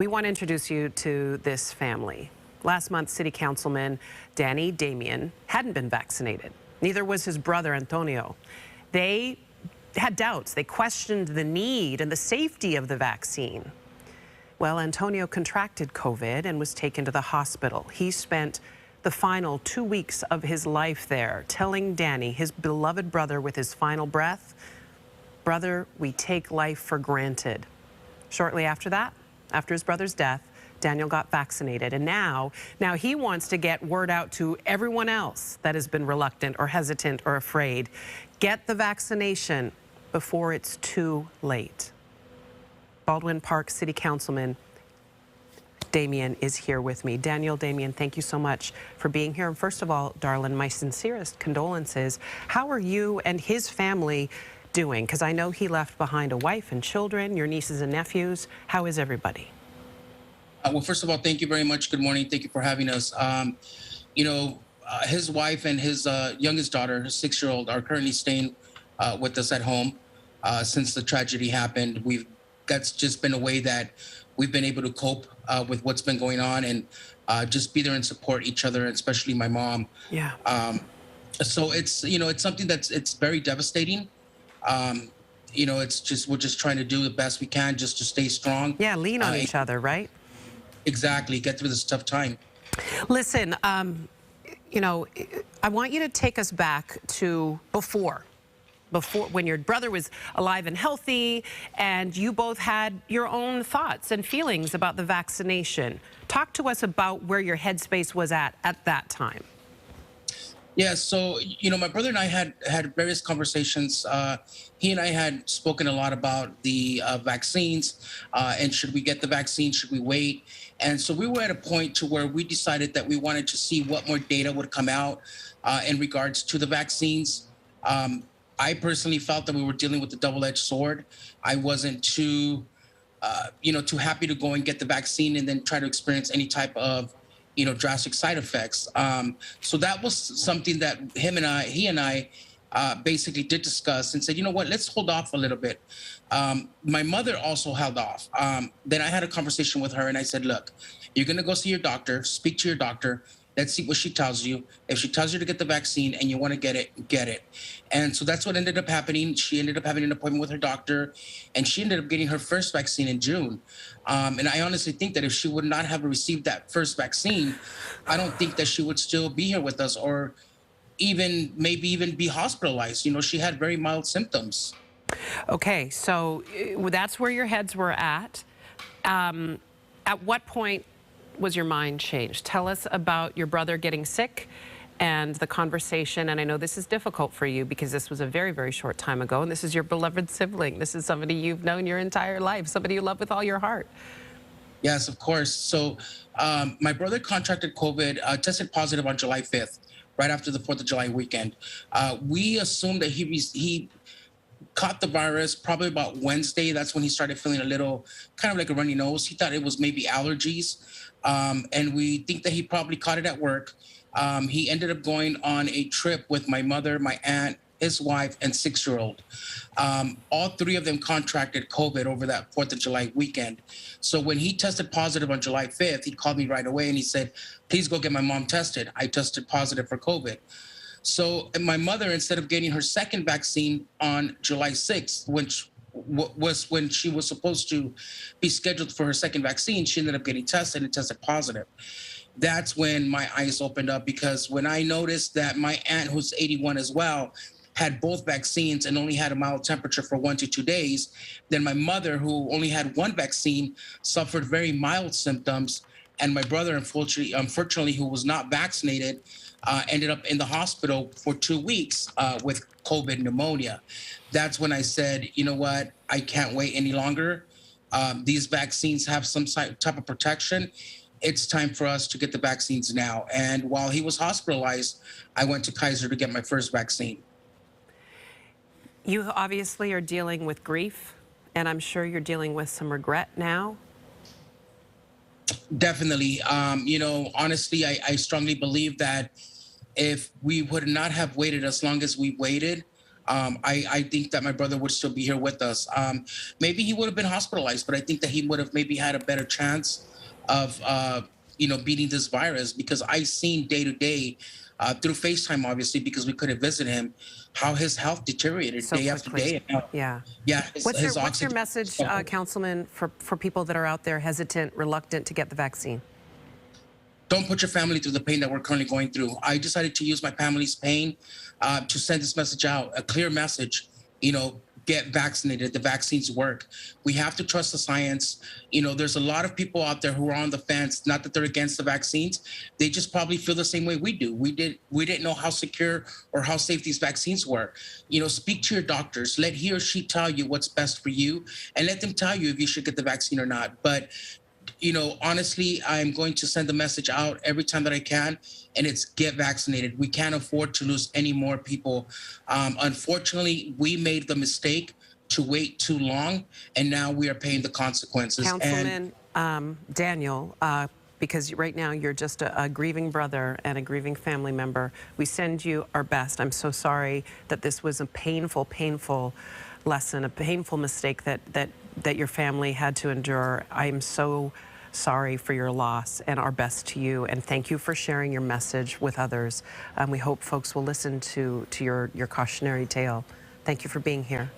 We want to introduce you to this family. Last month, City Councilman Damian hadn't been vaccinated. Neither was his brother, Antonio. They had doubts. They questioned the need and the safety of the vaccine. Well, Antonio contracted COVID and was taken to the hospital. He spent the final 2 weeks of his life there, telling Danny, his beloved brother, with his final breath, "Brother, we take life for granted." Shortly after that, after his brother's death, Daniel got vaccinated, and now he wants to get word out to everyone else that has been reluctant or hesitant or afraid. Get the vaccination before it's too late. Baldwin Park City Councilman Damian is here with me. Damian, thank you so much for being here. And first of all, darling, my sincerest condolences. How are you and his family doing? Because I know he left behind a wife and children, your nieces and nephews. How is everybody? Well, first of all, thank you very much. Good morning. Thank you for having us. His wife and his youngest daughter, his 6-year-old, are currently staying with us at home since the tragedy happened. That's just been a way that we've been able to cope with what's been going on and just be there and support each other, especially my mom. Yeah. So it's something it's very devastating. We're just trying to do the best we can just to stay strong. Yeah, lean on each other, right? Exactly. Get through this tough time. Listen, I want you to take us back to before when your brother was alive and healthy and you both had your own thoughts and feelings about the vaccination. Talk to us about where your headspace was at that time. Yeah, so, my brother and I had various conversations. He and I had spoken a lot about the vaccines and should we get the vaccine, should we wait? And so we were at a point to where we decided that we wanted to see what more data would come out in regards to the vaccines. I personally felt that we were dealing with a double-edged sword. I wasn't too happy to go and get the vaccine and then try to experience any type of drastic side effects. So that was something that he and I basically did discuss and said, you know what, let's hold off a little bit. My mother also held off. Then I had a conversation with her and I said, look, you're going to go see your doctor, speak to your doctor. Let's see what she tells you. If she tells you to get the vaccine and you want to get it, get it. And so that's what ended up happening. She ended up having an appointment with her doctor and she ended up getting her first vaccine in June. And I honestly think that if she would not have received that first vaccine, I don't think that she would still be here with us or maybe even be hospitalized. She had very mild symptoms. Okay, so that's where your heads were at. At what point was your mind changed? Tell us about your brother getting sick and the conversation. And I know this is difficult for you because this was a very, very short time ago. And this is your beloved sibling. This is somebody you've known your entire life, somebody you love with all your heart. Yes, of course. So my brother contracted COVID, tested positive on July 5th, right after the 4th of July weekend. We assumed that he caught the virus probably about Wednesday. That's when he started feeling a little kind of like a runny nose. He thought it was maybe allergies. And we think that he probably caught it at work. He ended up going on a trip with my mother, my aunt, his wife, and 6-year-old. All three of them contracted COVID over that 4th of July weekend. So when he tested positive on July 5th, he called me right away and he said, please go get my mom tested. I tested positive for COVID. So my mother, instead of getting her second vaccine on July 6th, which was when she was supposed to be scheduled for her second vaccine, she ended up getting tested and tested positive. That's when my eyes opened up, because when I noticed that my aunt, who's 81 as well, had both vaccines and only had a mild temperature for 1 to 2 days, then my mother, who only had one vaccine, suffered very mild symptoms. And my brother, unfortunately, who was not vaccinated, ended up in the hospital for 2 weeks with COVID pneumonia. That's when I said, you know what, I can't wait any longer. These vaccines have some type of protection. It's time for us to get the vaccines now. And while he was hospitalized, I went to Kaiser to get my first vaccine. You obviously are dealing with grief, and I'm sure you're dealing with some regret now. Definitely. Honestly, I strongly believe that if we would not have waited as long as we waited, I think that my brother would still be here with us. Maybe he would have been hospitalized, but I think that he would have maybe had a better chance of, beating this virus, because I seen day to day, through FaceTime, obviously, because we couldn't visit him, how his health deteriorated So day after quickly. day. And how, Yeah. yeah, his What's your oxygen. message, Councilman, for people that are out there hesitant, reluctant to get the vaccine? Don't put your family through the pain that we're currently going through. I decided to use my family's pain to send this message out, a clear message. Get vaccinated. The vaccines work. We have to trust the science. There's a lot of people out there who are on the fence. Not that they're against the vaccines. They just probably feel the same way we do. We didn't know how secure or how safe these vaccines were. Speak to your doctors. Let he or she tell you what's best for you, and let them tell you if you should get the vaccine or not. But honestly, I'm going to send the message out every time that I can, and it's get vaccinated. We can't afford to lose any more people. Unfortunately, we made the mistake to wait too long, and now we are paying the consequences. Councilman Daniel, because right now you're just a grieving brother and a grieving family member, we send you our best. I'm so sorry that this was a painful, painful lesson, a painful mistake that your family had to endure. I'm so sorry for your loss, and our best to you. And thank you for sharing your message with others. We hope folks will listen to your cautionary tale. Thank you for being here.